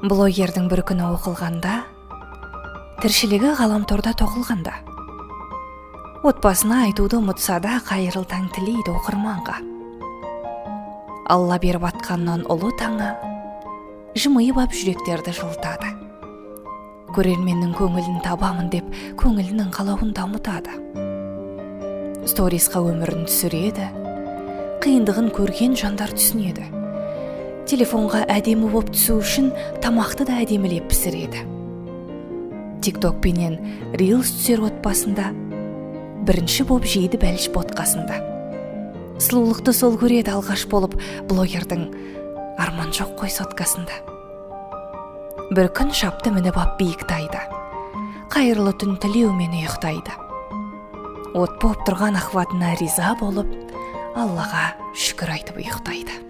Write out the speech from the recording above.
Блогердің бір күні оқылғанда, тіршілігі ғаламторда тоқылғанда. Отбасына айтуды ұмытса да, қайырлы таң тілейді оқырманға. Алла беріп атқаннан ұлы таңы, жымиып ап жүректерді жылытады. Көрерменнің көңілін табамын деп, көңілінің қалауын дамытады. Сторисқа өмірін түсіреді, қиындығын көрген жандар түсінеді. Телефонға әдемі боп түсу үшін тамақты да әдемілеп пісіреді. Тикток пенен рилс түсер отбасында, бірінші боп жейді бәліш ботқасында. Сұлулықты сол көреді алғаш болып блогердің арман жоқ қой соткасында. Бір күн шапты мініп ап биіктайды, қайырлы түн тілеумен ұйықтайды. От боп тұрған ахватына риза болып, Аллаға шүкір айтып ұйықтайды.